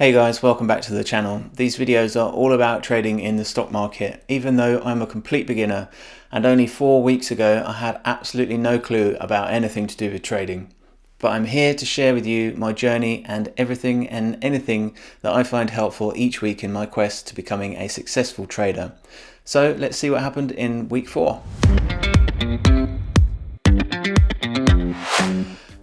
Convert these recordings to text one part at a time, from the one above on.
Hey guys, welcome back to the channel. These videos are all about trading in the stock market, even though I'm a complete beginner and only 4 weeks ago I had absolutely no clue about anything to do with trading. But I'm here to share with you my journey and everything and anything that I find helpful each week in my quest to becoming a successful trader. So let's see what happened in week 4.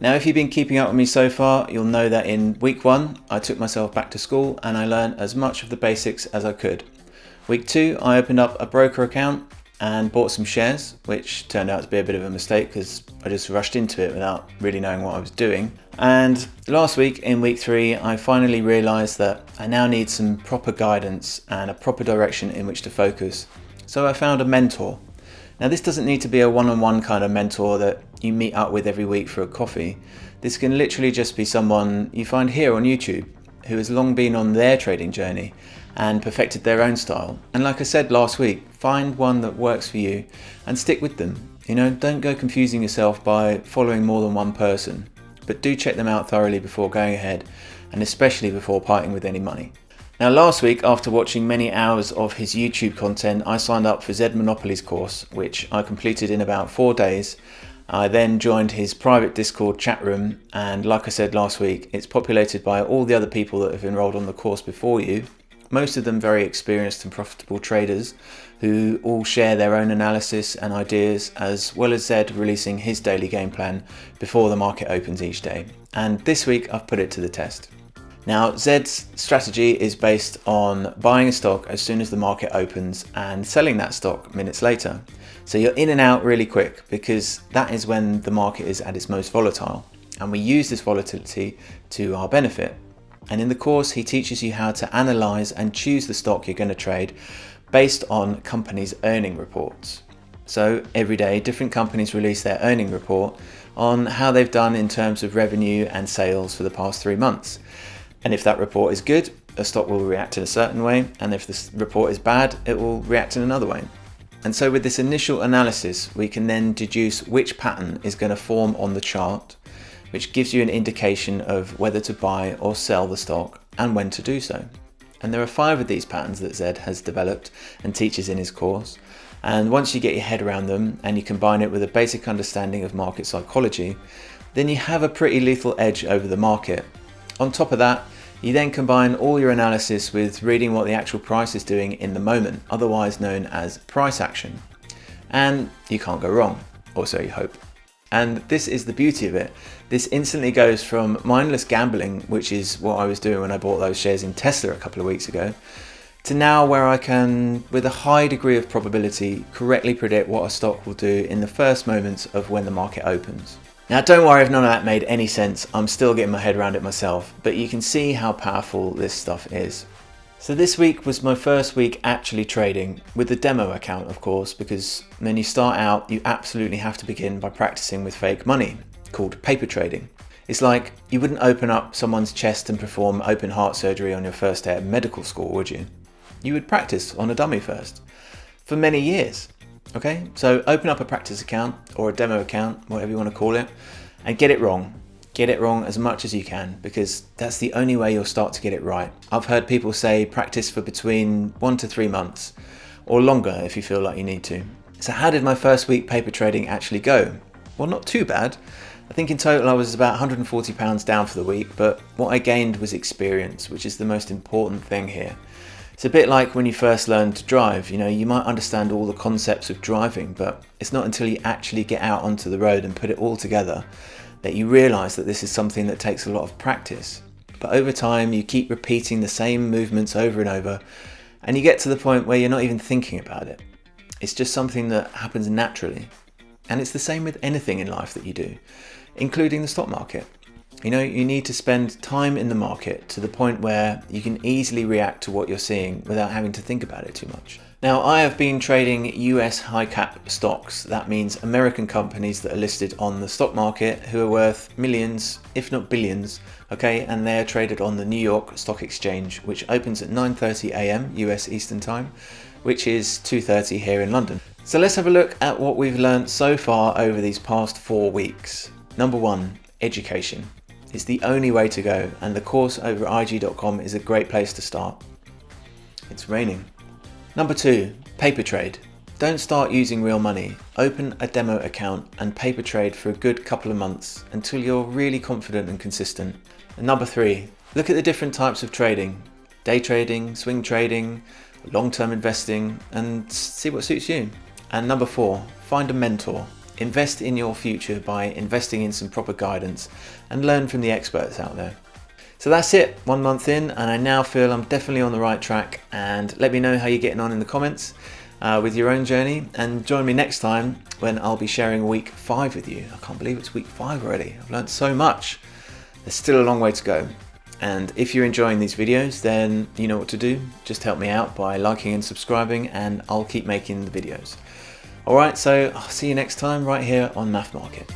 Now, if you've been keeping up with me so far, you'll know that in week 1, I took myself back to school and I learned as much of the basics as I could. Week 2, I opened up a broker account and bought some shares, which turned out to be a bit of a mistake because I just rushed into it without really knowing what I was doing. And last week, in week 3, I finally realized that I now need some proper guidance and a proper direction in which to focus. So I found a mentor. Now, this doesn't need to be a one-on-one kind of mentor that you meet up with every week for a coffee. This can literally just be someone you find here on YouTube who has long been on their trading journey and perfected their own style. And like I said last week, find one that works for you and stick with them. Don't go confusing yourself by following more than one person, but do check them out thoroughly before going ahead, and especially before parting with any money. Now, last week, after watching many hours of his YouTube content, I signed up for Zed Monopoly's course, which I completed in about 4 days. I then joined his private Discord chat room, and like I said last week, it's populated by all the other people that have enrolled on the course before you, most of them very experienced and profitable traders who all share their own analysis and ideas, as well as Zed releasing his daily game plan before the market opens each day. And this week, I've put it to the test. Now, Zed's strategy is based on buying a stock as soon as the market opens and selling that stock minutes later. So you're in and out really quick because that is when the market is at its most volatile. And we use this volatility to our benefit. And in the course, he teaches you how to analyze and choose the stock you're going to trade based on companies' earning reports. So every day, different companies release their earning report on how they've done in terms of revenue and sales for the past 3 months. And if that report is good, a stock will react in a certain way, and if this report is bad, it will react in another way. And so with this initial analysis, we can then deduce which pattern is going to form on the chart, which gives you an indication of whether to buy or sell the stock and when to do so. And there are 5 of these patterns that Zed has developed and teaches in his course. And once you get your head around them and you combine it with a basic understanding of market psychology, then you have a pretty lethal edge over the market. On top of that, you then combine all your analysis with reading what the actual price is doing in the moment, otherwise known as price action. And you can't go wrong, or so you hope. And this is the beauty of it. This instantly goes from mindless gambling, which is what I was doing when I bought those shares in Tesla a couple of weeks ago, to now where I can, with a high degree of probability, correctly predict what a stock will do in the first moments of when the market opens. Now, don't worry if none of that made any sense, I'm still getting my head around it myself, but you can see how powerful this stuff is. So this week was my first week actually trading, with the demo account of course, because when you start out you absolutely have to begin by practicing with fake money, called paper trading. It's like you wouldn't open up someone's chest and perform open heart surgery on your first day at medical school, would you? You would practice on a dummy first, for many years. Okay, so open up a practice account or a demo account, whatever you want to call it, and get it wrong. Get it wrong as much as you can, because that's the only way you'll start to get it right. I've heard people say practice for between 1 to 3 months, or longer if you feel like you need to. So how did my first week paper trading actually go? Well, not too bad. I think in total I was about £140 down for the week, but what I gained was experience, which is the most important thing here. It's a bit like when you first learn to drive, you might understand all the concepts of driving, but it's not until you actually get out onto the road and put it all together that you realise that this is something that takes a lot of practice. But over time you keep repeating the same movements over and over, and you get to the point where you're not even thinking about it. It's just something that happens naturally. And it's the same with anything in life that you do, including the stock market. You need to spend time in the market to the point where you can easily react to what you're seeing without having to think about it too much. Now, I have been trading US high cap stocks. That means American companies that are listed on the stock market who are worth millions, if not billions, okay? And they are traded on the New York Stock Exchange, which opens at 9:30 a.m. US Eastern Time, which is 2:30 here in London. So let's have a look at what we've learned so far over these past 4 weeks. Number 1, education. It's the only way to go, and the course over at ig.com is a great place to start. It's raining. Number 2, paper trade. Don't start using real money. Open a demo account and paper trade for a good couple of months until you're really confident and consistent. And number 3, look at the different types of trading. Day trading, swing trading, long-term investing, and see what suits you. And number 4, find a mentor. Invest in your future by investing in some proper guidance and learn from the experts out there. So that's it, 1 month in, and I now feel I'm definitely on the right track. And let me know how you're getting on in the comments with your own journey, and join me next time when I'll be sharing week 5 with you. I can't believe it's week 5 already. I've learned so much. There's still a long way to go. And if you're enjoying these videos, then you know what to do. Just help me out by liking and subscribing, and I'll keep making the videos. Alright, so I'll see you next time right here on Math Market.